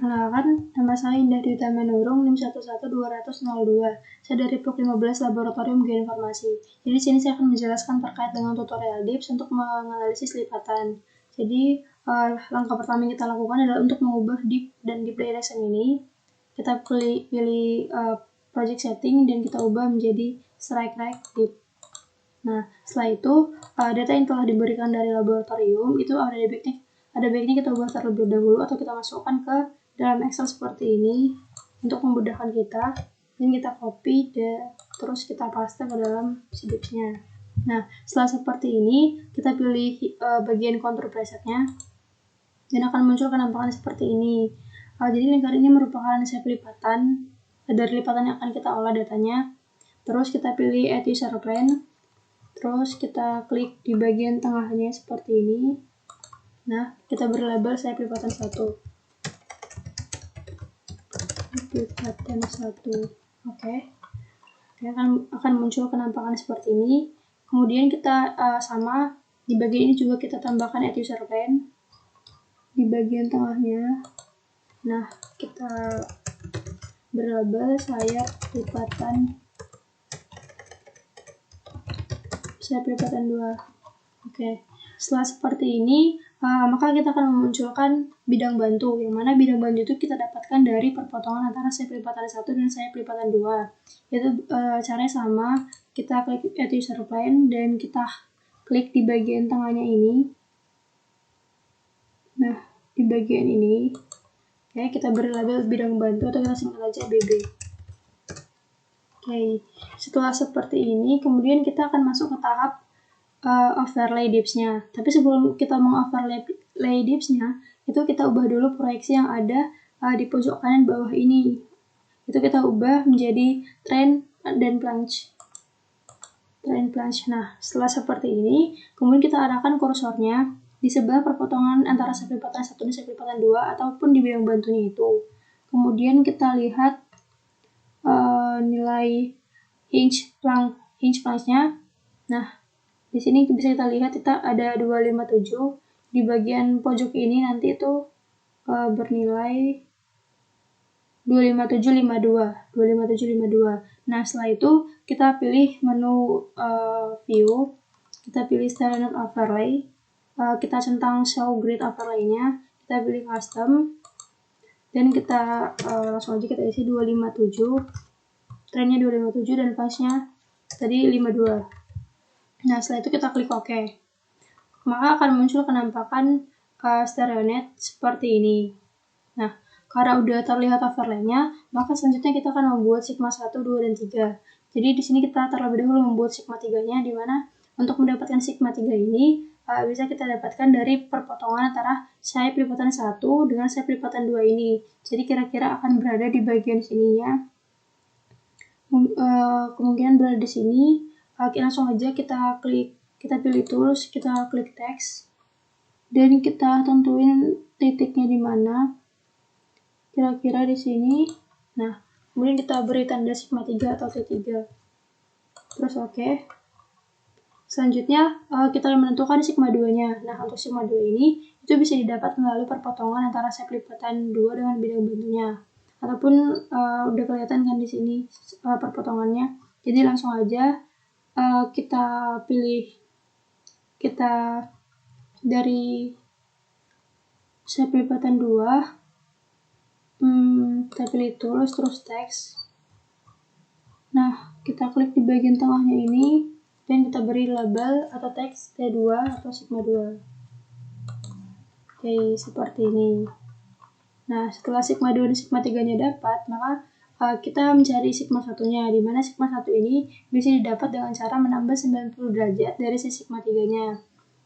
Perkenalkan, nama saya Indah Dwi Tamanurung, NIM 1120002. Saya dari PUK 15 Laboratorium Geoinformasi. Jadi di sini saya akan menjelaskan terkait dengan tutorial DIPS untuk menganalisis lipatan. Jadi langkah pertama yang kita lakukan adalah untuk mengubah DIP dan DIP direction ini. Kita pilih project setting dan kita ubah menjadi strike right DIP. Nah, setelah itu data yang telah diberikan dari laboratorium itu ada baiknya kita ubah terlebih dahulu atau kita masukkan ke dalam Excel seperti ini untuk memudahkan kita, dan kita copy dan terus kita paste ke dalam DIPS-nya. Nah, setelah seperti ini kita pilih bagian contour presetnya dan akan muncul penampakan seperti ini. Jadi lingkar ini merupakan shape lipatan dari lipatan yang akan kita olah datanya. Terus kita pilih add user plane. Terus kita klik di bagian tengahnya seperti ini. Nah, kita beri label shape lipatan 1. Lipatan 1. Oke. Akan muncul penampakan seperti ini. Kemudian kita sama di bagian ini juga kita tambahkan add user plane di bagian tengahnya. Nah, kita berlabel sayap lipatan 2. Oke. Setelah seperti ini, maka kita akan memunculkan bidang bantu, yang mana bidang bantu itu kita dapatkan dari perpotongan antara sayap lipatan 1 dan sayap lipatan 2. Itu caranya sama, kita klik add user plane dan kita klik di bagian tengahnya ini. Nah, di bagian ini, oke, kita beri label bidang bantu atau kita singkat aja BB. Oke, setelah seperti ini, kemudian kita akan masuk ke tahap overlay DIPS-nya. Tapi sebelum kita mengoverlay DIPS-nya, itu kita ubah dulu proyeksi yang ada di pojok kanan bawah ini. Itu kita ubah menjadi trend dan plunge. Nah, setelah seperti ini, kemudian kita arahkan kursornya di sebelah perpotongan antara sayap lipatan 1 dan sayap lipatan 2 ataupun di bidang bantunya itu. Kemudian kita lihat nilai hinge plunge-nya. Nah, di sini bisa kita lihat kita ada 257. Di bagian pojok ini nanti itu bernilai 25752. Nah, setelah itu kita pilih menu view, kita pilih style and overlay, kita centang show grid overlay-nya, kita pilih custom, dan kita langsung aja kita isi 257, trennya 257 dan pas-nya tadi 52. Nah, setelah itu kita klik OK. Maka akan muncul penampakan StereoNet seperti ini. Nah, karena udah terlihat overlay-nya, maka selanjutnya kita akan membuat sigma 1, 2, dan 3. Jadi di sini kita terlebih dahulu membuat sigma 3-nya, di mana untuk mendapatkan sigma 3 ini bisa kita dapatkan dari perpotongan antara sayap lipatan 1 dengan sayap lipatan 2 ini. Jadi kira-kira akan berada di bagian sininya. Kemungkinan berada di sini. Langsung aja kita pilih tools, kita klik text, dan kita tentuin titiknya di mana. Kira-kira di sini. Nah, kemudian kita beri tanda sigma 3 atau T3. Terus OK. Selanjutnya kita menentukan sigma 2-nya. Nah, untuk sigma 2 ini itu bisa didapat melalui perpotongan antara sayap lipatan 2 dengan bidang bantunya. Ataupun udah kelihatan kan di sini perpotongannya. Jadi langsung aja kita pilih dari sayap lipatan 2. Kita pilih tools, terus text. Nah, kita klik di bagian tengahnya ini, dan kita beri label atau teks T2 atau sigma 2. Oke, seperti ini. Nah, setelah sigma 2 dan sigma 3-nya dapat, maka kita mencari sigma 1-nya, di mana sigma 1 ini bisa didapat dengan cara menambah 90 derajat dari si sigma 3-nya.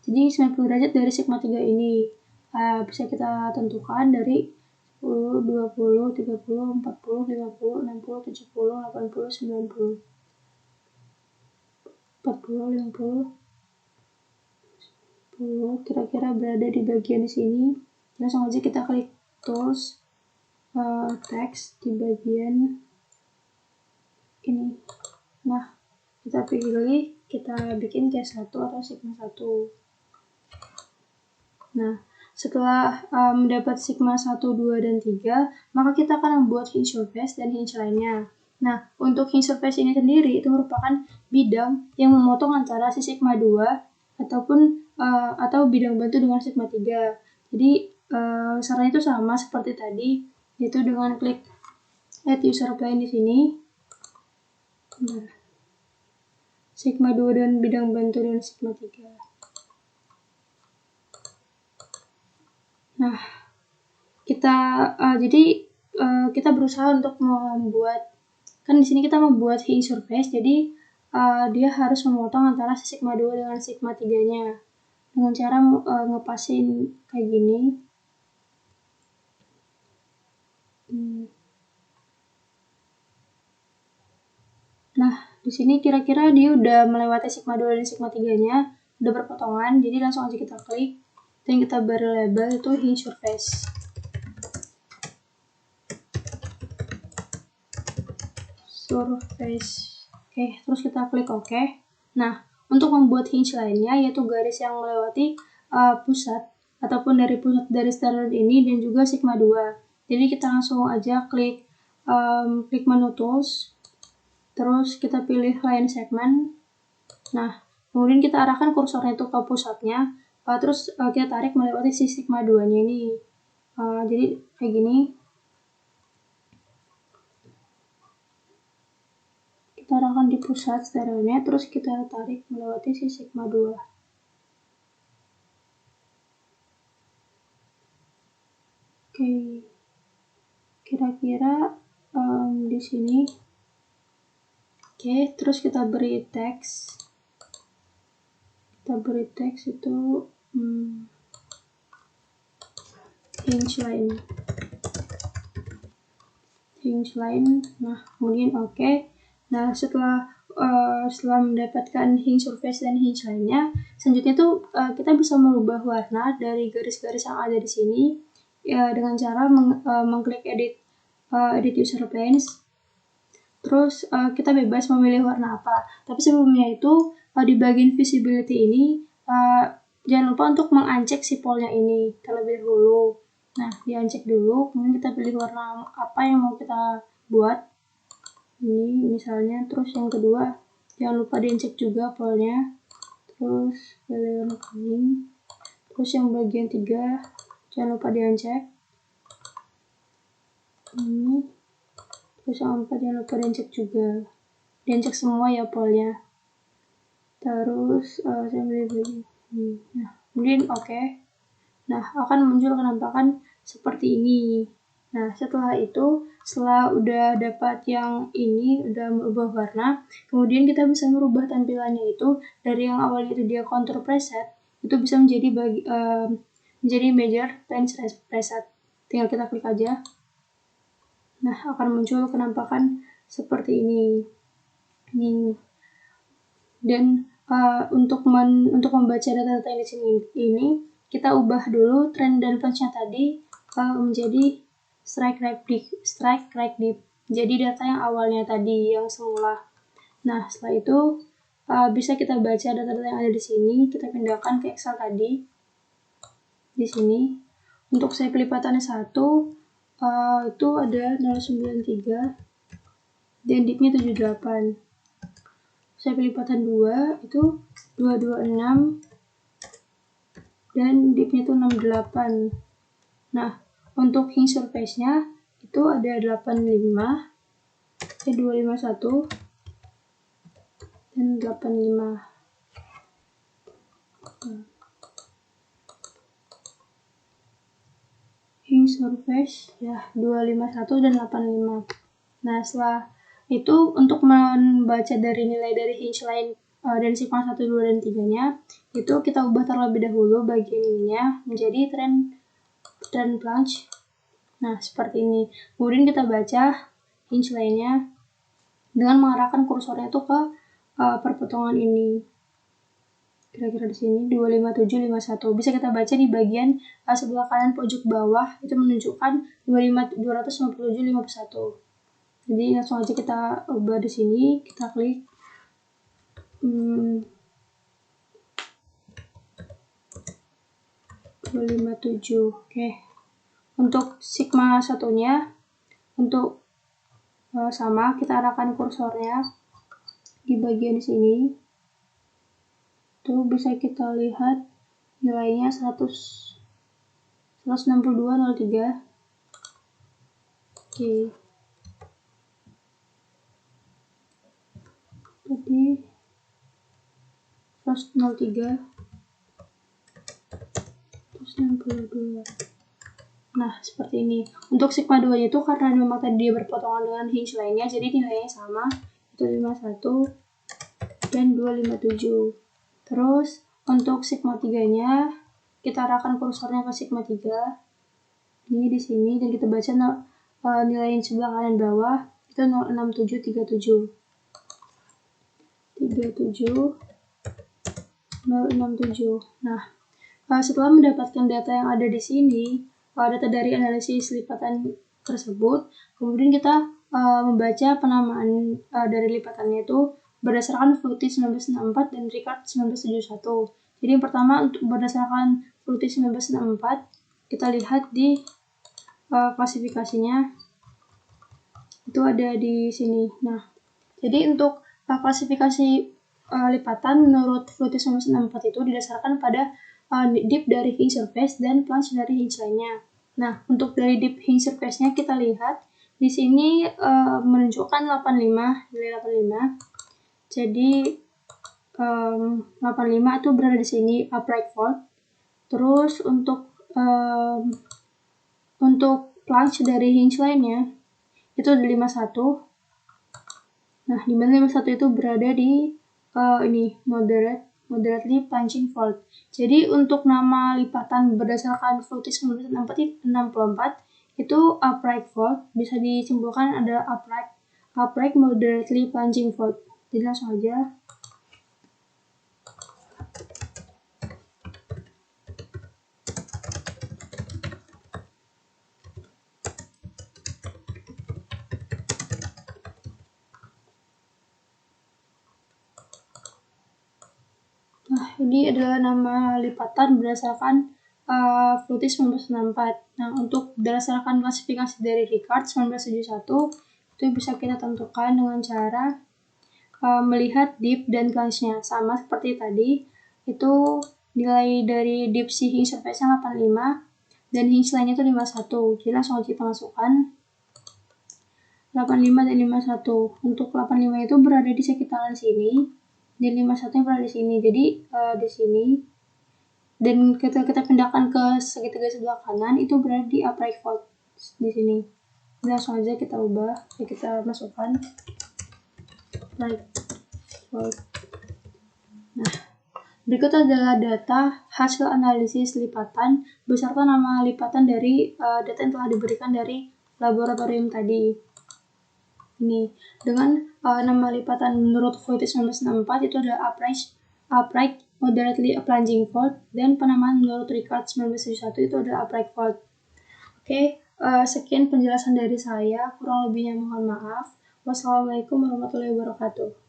Jadi 90 derajat dari sigma 3 ini bisa kita tentukan dari 10, 20, 30, 40, 50, 60, 70, 80, 90. 40, 50, 10, kira-kira berada di bagian di sini. Langsung aja kita klik tools, text di bagian ini. Nah, kita pilih, kita bikin case 1 atau sigma 1. Nah, setelah mendapat sigma 1, 2, dan 3, maka kita akan membuat hinge surface dan hinge lainnya. Nah, untuk hinge surface ini sendiri itu merupakan bidang yang memotong antara si sigma 2 atau bidang bantu dengan sigma 3. Jadi, caranya itu sama seperti tadi, yaitu dengan klik add user plane di sini. Sigma 2 dan bidang bantu dengan sigma 3. Nah, kita berusaha untuk membuat, kan di sini kita membuat hinge surface, jadi dia harus memotong antara sigma 2 dengan sigma 3-nya dengan cara ngepasin kayak gini. Nah, di sini kira-kira dia udah melewati sigma 2 dan sigma 3-nya, udah berpotongan, jadi langsung aja kita klik dan kita beri label itu hinge surface. Oke, terus kita klik OK. Nah, untuk membuat hinge lainnya, yaitu garis yang melewati pusat ataupun dari pusat dari standard ini dan juga sigma 2. Jadi kita langsung aja klik menu tools, terus kita pilih line segment. Nah, kemudian kita arahkan kursornya itu ke pusatnya, terus kita tarik melewati si sigma 2-nya ini. Jadi kayak gini. Kita arahkan di pusat stereonya, terus kita tarik melewati si sigma 2. Oke, kira-kira di sini. Oke, terus kita beri teks. Kita beri teks itu hinge line. Nah, kemudian OK. Nah, setelah mendapatkan hinge surface dan hinge lainnya, selanjutnya tuh kita bisa merubah warna dari garis-garis yang ada di sini ya, dengan cara mengklik edit user planes. Terus kita bebas memilih warna apa. Tapi sebelumnya itu di bagian visibility ini jangan lupa untuk mengancek si polnya ini terlebih dahulu. Nah, diancek dulu, kemudian kita pilih warna apa yang mau kita buat. Ini misalnya, terus yang kedua jangan lupa diancek juga polnya. Terus pilih warna kuning. Terus yang bagian 3 jangan lupa diancek. Ini. Terus yang 4 jangan lupa diancek juga. Diancek semua ya polnya. Terus saya pilih ini. Nah, kemudian OK. Nah, akan muncul penampakan seperti ini. Nah, setelah udah dapat yang ini, udah merubah warna, kemudian kita bisa merubah tampilannya itu dari yang awalnya itu dia contour preset, itu bisa menjadi menjadi major plane preset. Tinggal kita klik aja. Nah, akan muncul penampakan seperti ini. Dan untuk membaca data-data yang di sini ini, kita ubah dulu trend dan punch-nya tadi menjadi strike right dip. Jadi data yang awalnya tadi yang semula. Nah, setelah itu bisa kita baca data-data yang ada di sini, kita pindahkan ke Excel tadi. Di sini untuk saya pelipatannya 1 itu ada 093 dan dipnya 78. Saya pelipatan 2 itu 226 dan dipnya itu 68. Nah, untuk hinge surface-nya itu ada 85, 251 dan 85. Hinge surface ya 251 dan 85. Nah, setelah itu untuk membaca dari nilai dari hinge line dan sigma 1, 2, dan 3-nya, itu kita ubah terlebih dahulu bagian ininya menjadi trend plunge. Nah, seperti ini. Kemudian kita baca hinge line-nya dengan mengarahkan kursornya itu ke perpotongan ini. Kira-kira di sini 25751. Bisa kita baca di bagian sebelah kanan pojok bawah itu menunjukkan 25751. Jadi langsung aja kita ubah di sini, kita klik 257. Oke. Untuk sigma satunya, untuk sama, kita arahkan kursornya di bagian sini. Tuh bisa kita lihat nilainya 162,03. Oke. Jadi 103, 162. Nah, seperti ini. Untuk sigma 2 itu karena memang tadi dia berpotongan dengan hinge lainnya, jadi nilainya sama, itu 51 dan 257. Terus, untuk sigma 3-nya, kita arahkan kursornya ke sigma 3. Ini di sini, dan kita baca nilai sebelah kanan bawah, itu 06737. 067. Nah, setelah mendapatkan data yang ada di sini, data dari analisis lipatan tersebut, kemudian kita membaca penamaan dari lipatannya itu berdasarkan Flutie 1964 dan Ricard 1971. Jadi yang pertama untuk berdasarkan Flutie 1964, kita lihat di klasifikasinya itu ada di sini. Nah, jadi untuk klasifikasi lipatan menurut Flutie 1964 itu didasarkan pada dip dari hinge surface dan plunge dari hinge lainnya. Nah, untuk dari dip hinge surface-nya kita lihat di sini menunjukkan 85, nilai 85. Jadi 85 itu berada di sini upright fault. Terus untuk plunge dari hinge lainnya itu ada 51. Nah, di mana 51 itu berada di ini moderately plunging fault. Jadi untuk nama lipatan berdasarkan Flutie 1964 itu upright fault, bisa disimpulkan ada upright moderately plunging fault. Jadi langsung aja. Nah, ini adalah nama lipatan berdasarkan Flutie 1964. Nah, untuk berdasarkan klasifikasi dari Ricard 1971, itu bisa kita tentukan dengan cara melihat dip dan plunge-nya. Sama seperti tadi, itu nilai dari dip si hinge surface-nya 85, dan hinge lainnya itu 51. Jadi langsung kita masukkan 85 dan 51. Untuk 85 itu berada di sekitaran sini, dan 51 berada di sini. Jadi di sini, dan kita pindahkan ke segitiga sebelah kanan itu berada di upright fault di sini. Langsung aja kita ubah, kita masukkan upright fault. Nah, berikut adalah data hasil analisis lipatan beserta nama lipatan dari data yang telah diberikan dari laboratorium tadi. Ini dengan nama lipatan menurut Flutie 1964 itu adalah upright moderately plunging fault, dan penamaan menurut Ricard 1971 itu adalah upright fault. Oke, sekian penjelasan dari saya, kurang lebihnya mohon maaf. Wassalamualaikum warahmatullahi wabarakatuh.